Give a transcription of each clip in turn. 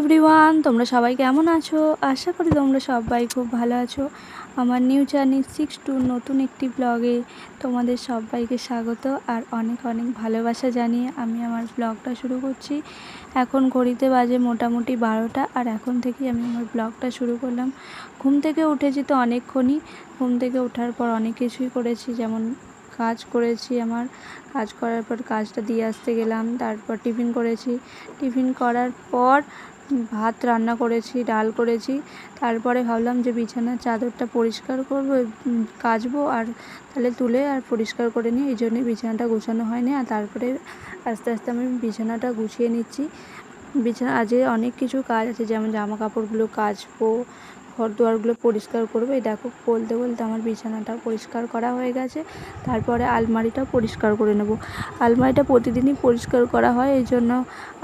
Everyone, তোমরা সবাই কেমন আছো? আশা করি তোমরা সবাই খুব ভালো আছো। আমার নিউ চ্যানেল 6 নতুন একটি ব্লগে তোমাদের সবাইকে স্বাগত আর অনেক অনেক ভালোবাসা জানিয়ে আমি আমার ব্লগটা শুরু করছি। এখন ঘড়িতে বাজে মোটামুটি 12টা আর এখন থেকেই আমি আমার ব্লগটা শুরু করলাম। ঘুম থেকে উঠেছি তো অনেকক্ষণই। ঘুম থেকে ওঠার পর অনেক কিছুই করেছি, যেমন কাজ করেছি। আমার কাজ করার পর কাজটা দিয়ে আসতে গেলাম, তারপর টিফিন করেছি। টিফিন করার পর ভাত রান্না করেছি, ডাল করেছি। তারপরে ভাবলাম যে বিছানার চাদরটা পরিষ্কার করবো, কাচবো আর তাহলে তুলে আর পরিষ্কার করে নিই। এই জন্যই বিছানাটা গোছানো হয়নি। আর তারপরে আস্তে আস্তে আমি বিছানাটা গুছিয়ে নিচ্ছি। বিছানা আজকে অনেক কিছু কাজ আছে, যেমন জামা কাপড়গুলো কাচবো, ঘর দুয়ারগুলো পরিষ্কার করবো। এই দেখো বলতে বলতে আমার বিছানাটা পরিষ্কার করা হয়ে গেছে। তারপরে আলমারিটাও পরিষ্কার করে নেব। আলমারিটা প্রতিদিনই পরিষ্কার করা হয়, এই জন্য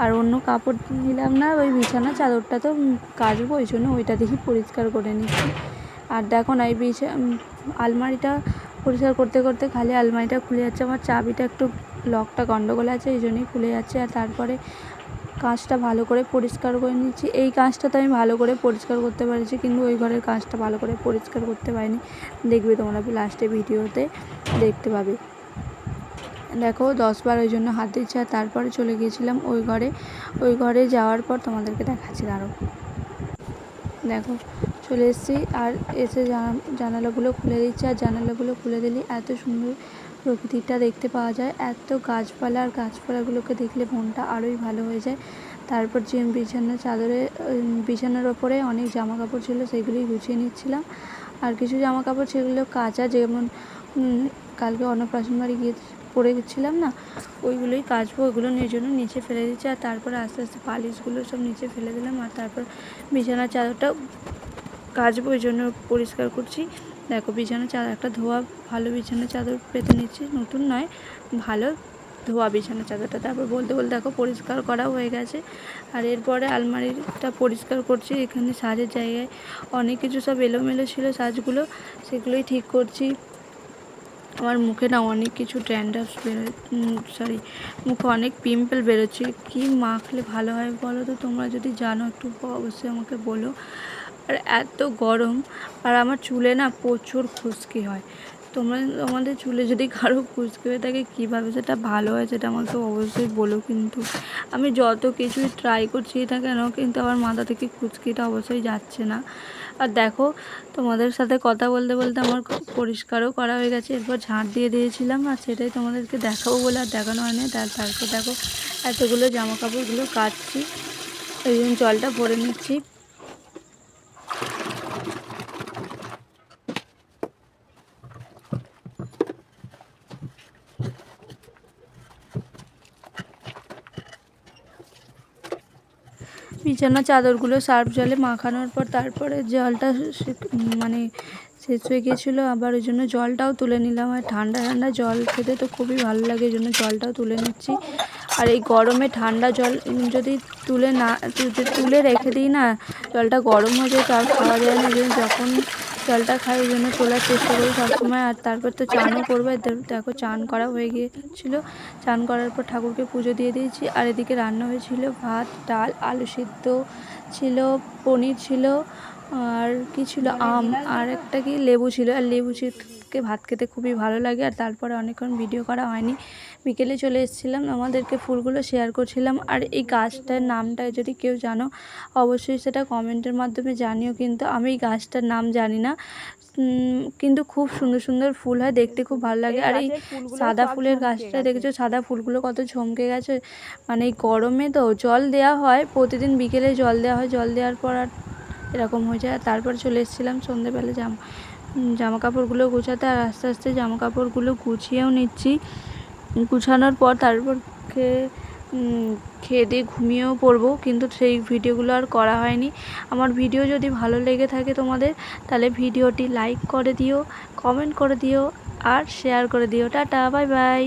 আর অন্য কাপড় নিলাম না। ওই বিছানা চাদরটা তো কাচবো, ওই জন্য ওইটা দেখি পরিষ্কার করে নিচ্ছি। আর দেখো না, এই আলমারিটা পরিষ্কার করতে করতে খালি আলমারিটা খুলে যাচ্ছে। আমার চাবিটা একটু লকটা গন্ডগোল আছে, এই জন্যই খুলে যাচ্ছে। আর তারপরে কাঁচটা ভালো করে পরিষ্কার করে নিচ্ছি। এই কাঁচটা তো আমি ভালো করে পরিষ্কার করতে পারছি, কিন্তু ওই ঘরের কাঁচটা ভালো করে পরিষ্কার করতে পারিনি। দেখবে তোমরা লাস্টে ভিডিওতে দেখতে পাবে। দেখো 10 বার ওই জন্য হাত দিচ্ছে। আর তারপরে চলে গিয়েছিলাম ওই ঘরে যাওয়ার পর তোমাদেরকে দেখাচ্ছি। আরও দেখো চলে এসেছি আর এসে জানালাগুলো খুলে দিচ্ছি। আর জানালাগুলো খুলে দিলে এত সুন্দর প্রকৃতিটা দেখতে পাওয়া যায়। এত গাছপালা, আর গাছপালাগুলোকে দেখলে মনটা আরোই ভালো হয়ে যায়। তারপর যে বিছানার ওপরে অনেক জামা কাপড় ছিল, সেগুলোই গুছিয়ে নিচ্ছিলাম। আর কিছু জামা কাপড় সেগুলো কাচা, যেমন কালকে অন্নপ্রাশন বাড়ি গিয়ে পরে গেছিলাম না, ওইগুলোই কাচবো। ওইগুলো নিয়ে জন্য নিচে ফেলে দিচ্ছি। আর তারপরে আস্তে আস্তে পালিশগুলো সব নিচে ফেলে দিলাম। আর তারপর বিছানার চাদরটা কাচবো, ওই জন্য পরিষ্কার করছি। দেখো বিছানার চাদর একটা ধোয়া ভালো বিছানার চাদর পেতে নিচ্ছি, নতুন নয়, ভালো ধোয়া বিছানার চাদরটা। তারপর বলতে বলতে দেখো পরিষ্কার করা হয়ে গেছে। আর এরপরে আলমারিটা পরিষ্কার করছি। এখানে সাজের জায়গায় অনেক কিছু সব এলোমেলো ছিল, সাজগুলো সেগুলোই ঠিক করছি। আমার মুখে না অনেক কিছু ড্যান্ড্রাফ মুখে অনেক পিম্পল বেরোচ্ছে। কি মাখলে ভালো হয় বলো তো? তোমরা যদি জানো একটু অবশ্যই আমাকে বলো। আর এত গরম, আর আমার চুলে না প্রচুর খুশকি হয়। তোমাদের চুলে যদি কারো খুশকি হয়ে থাকে, কীভাবে সেটা ভালো হয় সেটা আমাকে অবশ্যই বলো। কিন্তু আমি যত কিছুই ট্রাই করছি না কেন, কিন্তু আমার মাথা থেকে খুশকিটা অবশ্যই যাচ্ছে না। আর দেখো তোমাদের সাথে কথা বলতে বলতে আমার পরিষ্কারও করা হয়ে গেছে। এরপর ঝাঁট দিয়ে দিয়েছিলাম, আর সেটাই তোমাদেরকে দেখাবো বলে আর দেখানো হয়নি। তারপর দেখো এতগুলো জামা কাপড়গুলো কাচছি, এই জন্য জলটা ভরে নিচ্ছি। বিছানা চাদরগুলো সার্ফ জলে মাখানোর পর তারপরে জলটা মানে শেষ হয়ে গিয়েছিলো, আবার ওই জন্য জলটাও তুলে নিলাম। আর ঠান্ডা ঠান্ডা জল খেতে তো খুবই ভালো লাগে, এই জন্য জলটাও তুলে নিচ্ছি। আর এই গরমে ঠান্ডা জল যদি তুলে রেখে দিই না, জলটা গরম হয়ে যায়, তো আর খাওয়া যায় না। এই জন্য যখন জলটা খাই, ওই জন্য তোলার চেষ্টা করি সবসময়। আর তারপর তো চানও করবো। দেখো চান করা হয়ে গিয়েছিলো। চান করার পর ঠাকুরকে পুজো দিয়ে দিয়েছি। আর এদিকে রান্না হয়েছিল ভাত, ডাল, আলু সিদ্ধ ছিল, পনির ছিল, আর কি ছিল, আম, আর একটা কি লেবু ছিল। আর লেবু চিপকে ভাত খেতে খুবই ভালো লাগে। আর তারপরে অনেকক্ষণ ভিডিও করা হয়নি, বিকেলে চলে এসেছিলাম, আমাদেরকে ফুলগুলো শেয়ার করছিলাম। আর এই গাছটার নামটা যদি কেউ জানো অবশ্যই সেটা কমেন্টের মাধ্যমে জানিও। কিন্তু আমি এই গাছটার নাম জানি না, কিন্তু খুব সুন্দর সুন্দর ফুল হয়, দেখতে খুব ভালো লাগে। আর এই সাদা ফুলের গাছটা দেখেছো, সাদা ফুলগুলো কত ঝমকে গেছে। মানে এই গরমে তো জল দেওয়া হয়, প্রতিদিন বিকেলে জল দেওয়া হয়, জল দেওয়ার পর আর এরকম হয়ে যায়। তারপর চলে এসেছিলাম সন্ধ্যেবেলা জামা কাপড়গুলো গুছাতে। আর আস্তে আস্তে জামা কাপড়গুলো গুছিয়েও নিচ্ছি। গুছানোর পর তারপর খেয়ে দিয়ে ঘুমিয়েও পড়বো, কিন্তু সেই ভিডিওগুলো আর করা হয়নি। আমার ভিডিও যদি ভালো লেগে থাকে তোমাদের, তাহলে ভিডিওটি লাইক করে দিও, কমেন্ট করে দিও আর শেয়ার করে দিও। Tata, bye bye.